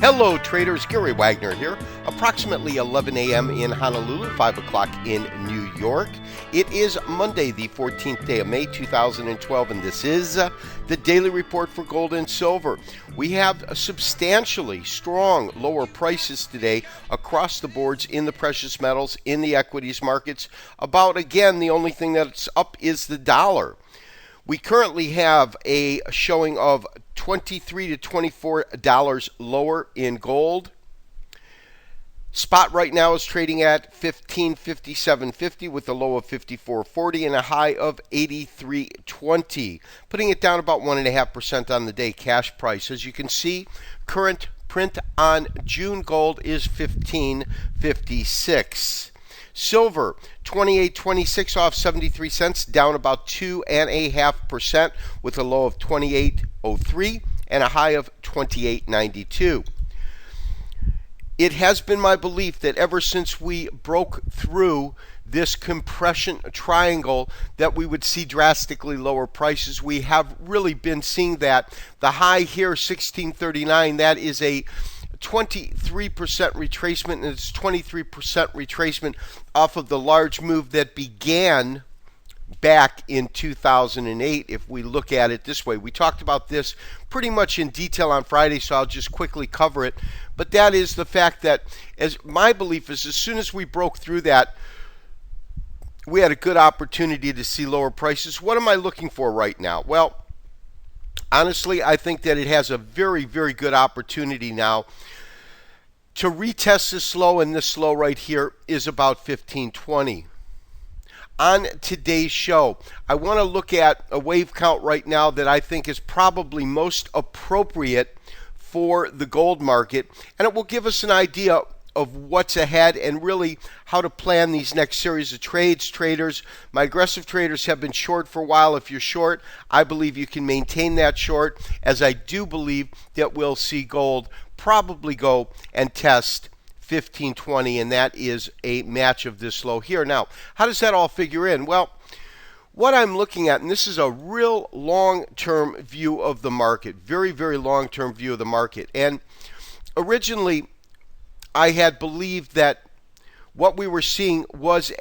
Hello traders, Gary Wagner here. Approximately 11 a.m. in Honolulu, 5 o'clock in New York. It is Monday, the 14th day of May 2012, and this is the Daily Report for Gold and Silver. We have substantially strong lower prices today across the boards in the precious metals, in the equities markets. Again, the only thing that's up is the dollar. We currently have a showing of $23 to $24 lower in gold. Spot right now is trading at $15.5750 with a low of $54.40 and a high of $83.20, putting it down about 1.5% on the day. Cash price, as you can see, current print on June gold is $15.56. Silver, 28.26 off 73 cents, down about 2.5% with a low of 28.03 and a high of 28.92. It has been my belief that ever since we broke through this compression triangle that we would see drastically lower prices. We have really been seeing that. The high here, 1639, that is a 23% retracement, and it's 23% retracement off of the large move that began back in 2008. If we look at it this way, we talked about this pretty much in detail on Friday, so I'll just quickly cover it. But that is the fact that, as my belief is, as soon as we broke through that, we had a good opportunity to see lower prices. What am I looking for right now? Well, honestly, I think that it has a very, very good opportunity now to retest this low, and this low right here is about 1520. On today's show, I want to look at a wave count right now that I think is probably most appropriate for the gold market, and it will give us an idea of what's ahead and really how to plan these next series of trades. Traders, my aggressive traders have been short for a while. If you're short, I believe you can maintain that short, as I do believe that we'll see gold probably go and test 1520, and that is a match of this low here. Now, how does that all figure in? Well, what I'm looking at, and this is a real long-term view of the market, very, very long-term view of the market. And originally, I had believed that what we were seeing was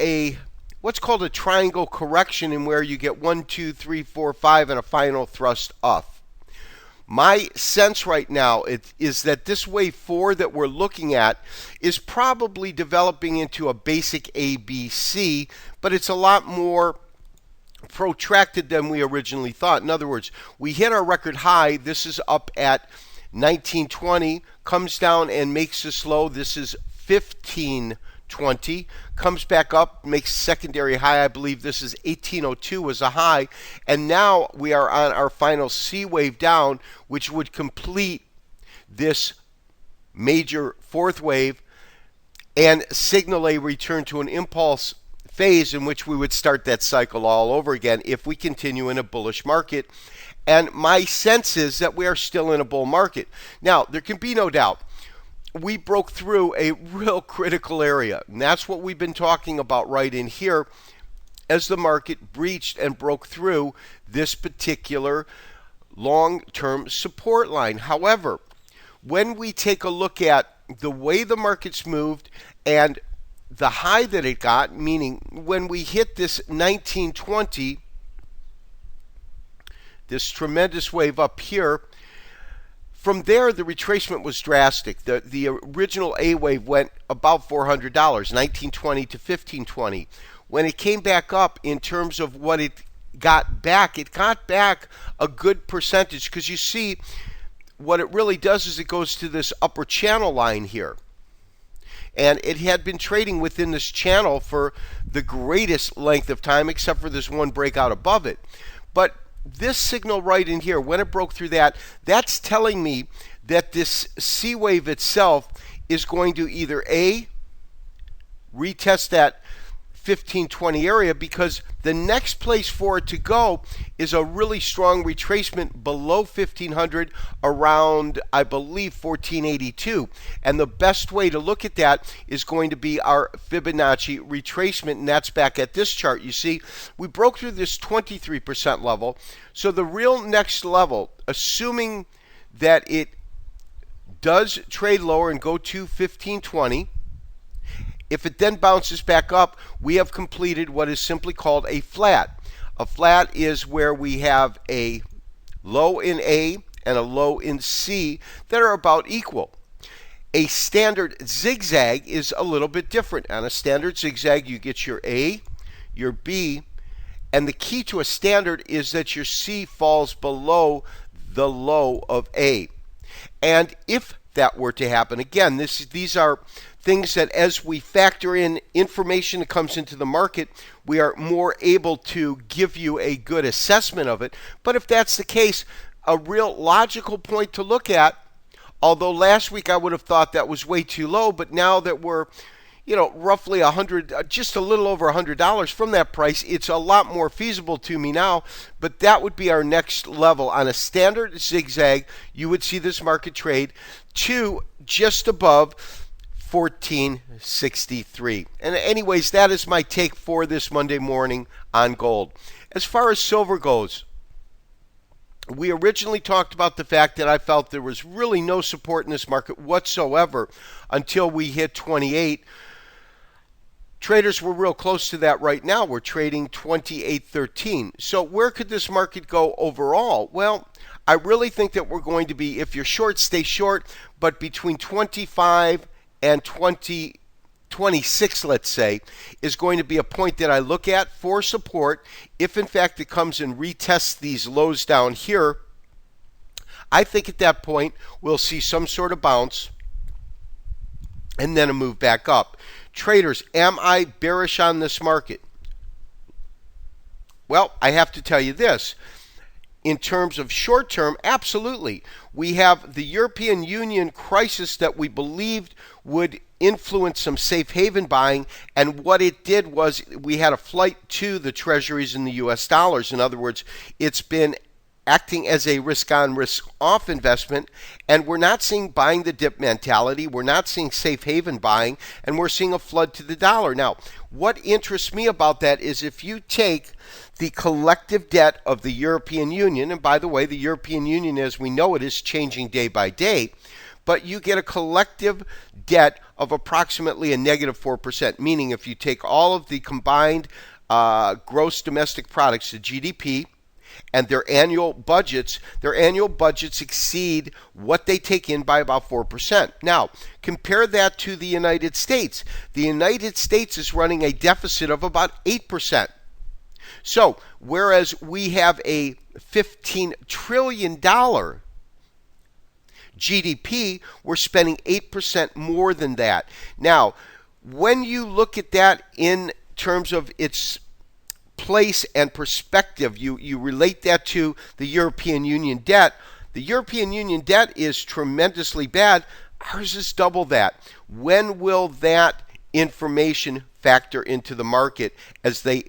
what's called a triangle correction, in where you get 1, 2, 3, 4, 5, and a final thrust up. My sense right now is that this wave 4 that we're looking at is probably developing into a basic ABC, but it's a lot more protracted than we originally thought. In other words, we hit our record high. This is up at 1920, comes down and makes this low. This is 1520, comes back up, makes secondary high. I believe this is 1802 was a high, and now we are on our final C wave down, which would complete this major fourth wave and signal a return to an impulse phase, in which we would start that cycle all over again if we continue in a bullish market. And my sense is that we are still in a bull market. Now, there can be no doubt we broke through a real critical area, and that's what we've been talking about right in here, as the market breached and broke through this particular long-term support line. However, when we take a look at the way the market's moved and the high that it got, meaning when we hit this 1920, this tremendous wave up here, from there the retracement was drastic. The original A wave went about $400, 1920 to 1520. When it came back up, in terms of what it got back a good percentage, because you see what it really does is it goes to this upper channel line here. And it had been trading within this channel for the greatest length of time, except for this one breakout above it. But this signal right in here, when it broke through that, that's telling me that this C wave itself is going to either A, retest that 1520 area, because the next place for it to go is a really strong retracement below 1500 around, I believe, 1482. And the best way to look at that is going to be our Fibonacci retracement, and that's back at this chart. You see, we broke through this 23% level. So the real next level, assuming that it does trade lower and go to 1520. If it then bounces back up, we have completed what is simply called a flat. A flat is where we have a low in A and a low in C that are about equal. A standard zigzag is a little bit different. On a standard zigzag, you get your A, your B, and the key to a standard is that your C falls below the low of A. And if that were to happen, again, these are things that as we factor in information that comes into the market, we are more able to give you a good assessment of it. But if that's the case, a real logical point to look at, although last week I would have thought that was way too low, but now that we're roughly just a little over $100 from that price, it's a lot more feasible to me now. But that would be our next level. On a standard zigzag, you would see this market trade to just above 1463. And anyways, that is my take for this Monday morning on gold. As far as silver goes, we originally talked about the fact that I felt there was really no support in this market whatsoever until we hit 28. Traders were real close to that right now. We're trading 28.13. So where could this market go overall? Well, I really think that we're going to be, if you're short, stay short, but between 25 and 26, let's say, is going to be a point that I look at for support. If in fact it comes and retests these lows down here, I think at that point we'll see some sort of bounce and then a move back up. Traders, am I bearish on this market? Well, I have to tell you this. In terms of short term, absolutely. We have the European Union crisis that we believed would influence some safe haven buying, and what it did was we had a flight to the treasuries in the US dollars. In other words, it's been acting as a risk-on, risk-off investment, and we're not seeing buying the dip mentality, we're not seeing safe haven buying, and we're seeing a flood to the dollar. Now, what interests me about that is if you take the collective debt of the European Union, and by the way, the European Union as we know it is changing day by day, but you get a collective debt of approximately a negative 4%, meaning if you take all of the combined gross domestic products, the GDP, and their annual budgets exceed what they take in by about 4%. Now, compare that to the United States. The United States is running a deficit of about 8%. So, whereas we have a $15 trillion GDP, we're spending 8% more than that. Now, when you look at that in terms of its place and perspective, you relate that to the European Union debt. The European Union debt is tremendously bad. Ours is double that. When will that information factor into the market as they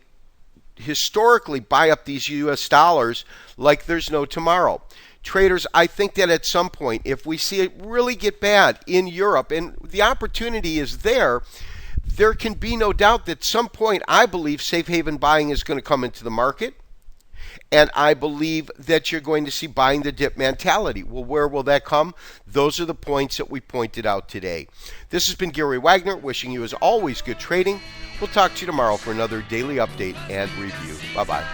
historically buy up these US dollars like there's no tomorrow? Traders, I think that at some point, if we see it really get bad in Europe, and the opportunity is there can be no doubt that at some point I believe safe haven buying is going to come into the market, and I believe that you're going to see buying the dip mentality. Well, where will that come? Those are the points that we pointed out today. This has been Gary Wagner, wishing you as always good trading. We'll talk to you tomorrow for another daily update and review. Bye-bye.